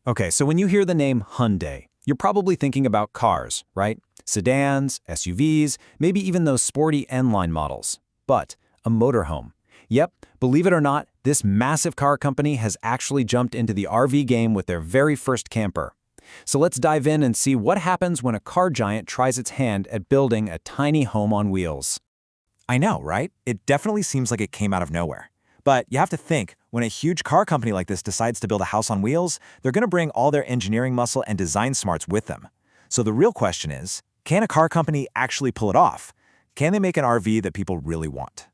Okay, so when you hear the name Hyundai, you're probably thinking about cars, right? Sedans, SUVs, maybe even those sporty N-line models. But a motorhome. Yep, believe it or not, this massive car company has actually jumped into the RV game with their very first camper. So let's dive in and see what happens when a car giant tries its hand at building a tiny home on wheels. I know, right? It definitely seems like it came out of nowhere. But you have to think, when a huge car company like this decides to build a house on wheels, they're going to bring all their engineering muscle and design smarts with them. So the real question is, can a car company actually pull it off? Can they make an RV that people really want?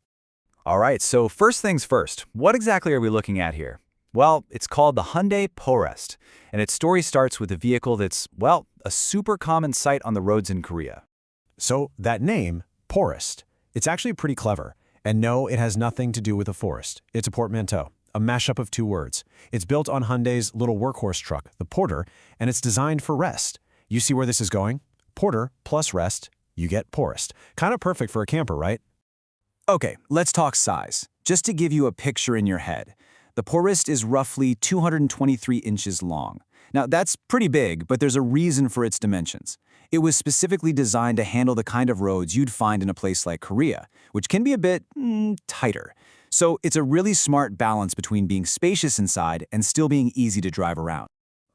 All right, so first things first, what exactly are we looking at here? Well, it's called the Hyundai Porest, and its story starts with a vehicle that's, well, a super common sight on the roads in Korea. So that name, Porest, it's actually pretty clever. And no, it has nothing to do with a forest. It's a portmanteau, a mashup of two words. It's built on Hyundai's little workhorse truck, the Porter, and it's designed for rest. You see where this is going? Porter plus rest, you get Porest. Kind of perfect for a camper, right? Okay, let's talk size. Just to give you a picture in your head, the Porest is roughly 223 inches long. Now, that's pretty big, but there's a reason for its dimensions. It was specifically designed to handle the kind of roads you'd find in a place like Korea, which can be a bit tighter. So it's a really smart balance between being spacious inside and still being easy to drive around.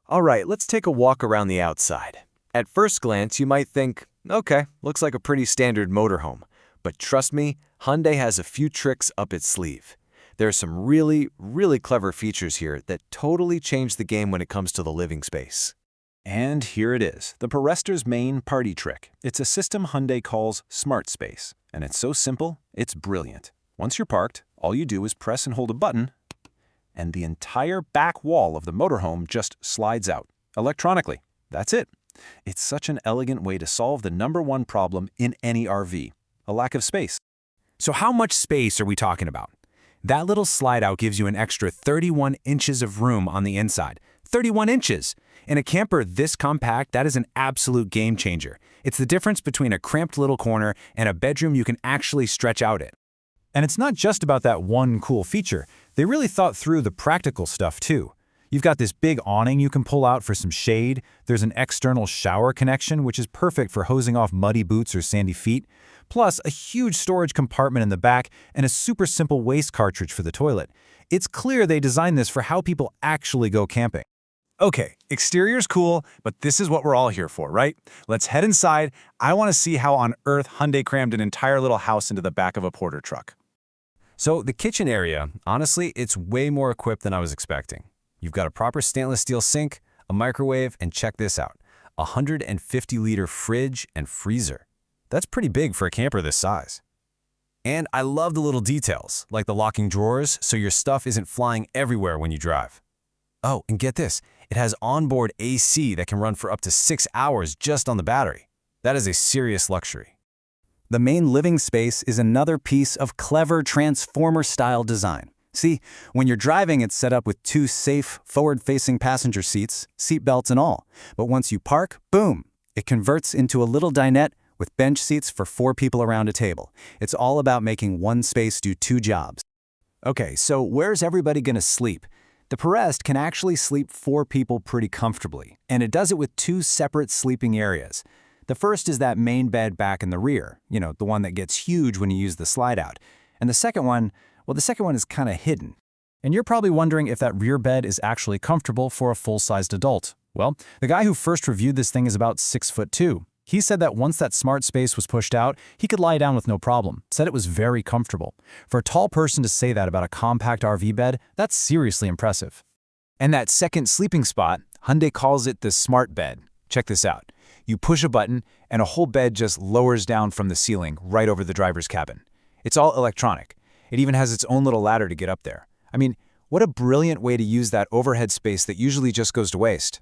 All right, let's take a walk around the outside. At first glance, you might think, okay, looks like a pretty standard motorhome. But trust me, Hyundai has a few tricks up its sleeve. There are some really, really clever features here that totally change the game when it comes to the living space. And here it is, the Porester's main party trick. It's a system Hyundai calls Smart Space, and it's so simple, it's brilliant. Once you're parked, all you do is press and hold a button, and the entire back wall of the motorhome just slides out, electronically. That's it. It's such an elegant way to solve the #1 problem in any RV, a lack of space. So how much space are we talking about? That little slide out gives you an extra 31 inches of room on the inside. 31 inches! In a camper this compact, that is an absolute game changer. It's the difference between a cramped little corner and a bedroom you can actually stretch out in. And it's not just about that one cool feature. They really thought through the practical stuff too. You've got this big awning you can pull out for some shade. There's an external shower connection, which is perfect for hosing off muddy boots or sandy feet. Plus, a huge storage compartment in the back and a super simple waste cartridge for the toilet. It's clear they designed this for how people actually go camping. Okay, exterior's cool, but this is what we're all here for, right? Let's head inside. I want to see how on earth Hyundai crammed an entire little house into the back of a Porter truck. So the kitchen area, honestly, it's way more equipped than I was expecting. You've got a proper stainless steel sink, a microwave, and check this out, a 150-liter fridge and freezer. That's pretty big for a camper this size. And I love the little details, like the locking drawers so your stuff isn't flying everywhere when you drive. Oh, and get this, it has onboard AC that can run for up to 6 hours just on the battery. That is a serious luxury. The main living space is another piece of clever transformer-style design. See, when you're driving, it's set up with 2 safe, forward-facing passenger seats, seat belts and all. But once you park, boom, it converts into a little dinette with bench seats for 4 people around a table. It's all about making one space do 2 jobs. Okay, so where's everybody gonna sleep? The Porest can actually sleep 4 people pretty comfortably, and it does it with 2 separate sleeping areas. The first is that main bed back in the rear, the one that gets huge when you use the slide out. And the second one, well, the second one is kind of hidden. And you're probably wondering if that rear bed is actually comfortable for a full-sized adult. Well, the guy who first reviewed this thing is about 6'2". He said that once that smart space was pushed out, he could lie down with no problem, said it was very comfortable. For a tall person to say that about a compact RV bed, that's seriously impressive. And that second sleeping spot, Hyundai calls it the smart bed. Check this out. You push a button, and a whole bed just lowers down from the ceiling right over the driver's cabin. It's all electronic. It even has its own little ladder to get up there. I mean, what a brilliant way to use that overhead space that usually just goes to waste.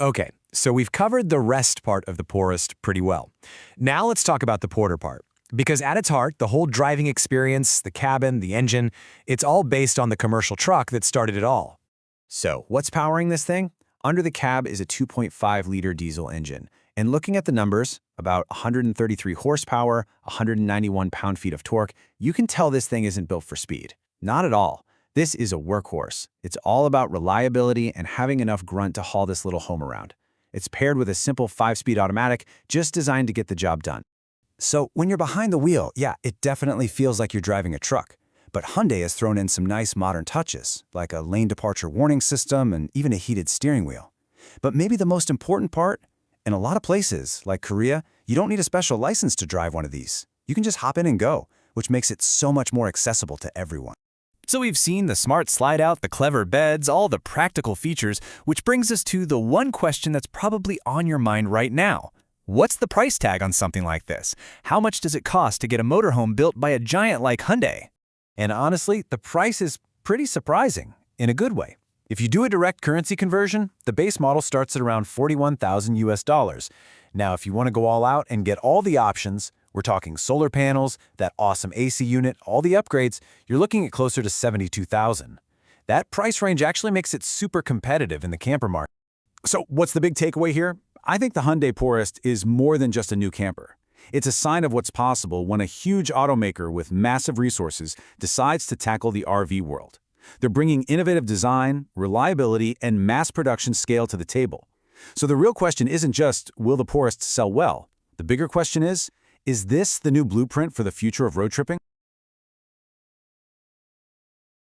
Okay, so we've covered the rest part of the Porest pretty well. Now let's talk about the Porter part. Because at its heart, the whole driving experience, the cabin, the engine, it's all based on the commercial truck that started it all. So what's powering this thing? Under the cab is a 2.5-liter diesel engine. And looking at the numbers, about 133 horsepower, 191 pound-feet of torque, you can tell this thing isn't built for speed. Not at all. This is a workhorse. It's all about reliability and having enough grunt to haul this little home around. It's paired with a simple 5-speed automatic, just designed to get the job done. So when you're behind the wheel, yeah, it definitely feels like you're driving a truck. But Hyundai has thrown in some nice modern touches, like a lane departure warning system and even a heated steering wheel. But maybe the most important part, in a lot of places, like Korea, you don't need a special license to drive one of these. You can just hop in and go, which makes it so much more accessible to everyone. So we've seen the smart slide out, the clever beds, all the practical features, which brings us to the one question that's probably on your mind right now. What's the price tag on something like this? How much does it cost to get a motorhome built by a giant like Hyundai? And honestly, the price is pretty surprising, in a good way. If you do a direct currency conversion, the base model starts at around $41,000. Now, if you want to go all out and get all the options, we're talking solar panels, that awesome AC unit, all the upgrades, you're looking at closer to $72,000. That price range actually makes it super competitive in the camper market. So what's the big takeaway here? I think the Hyundai Porest is more than just a new camper. It's a sign of what's possible when a huge automaker with massive resources decides to tackle the RV world. They're bringing innovative design, reliability, and mass production scale to the table. So the real question isn't just, will the Porest sell well? The bigger question is this the new blueprint for the future of road tripping?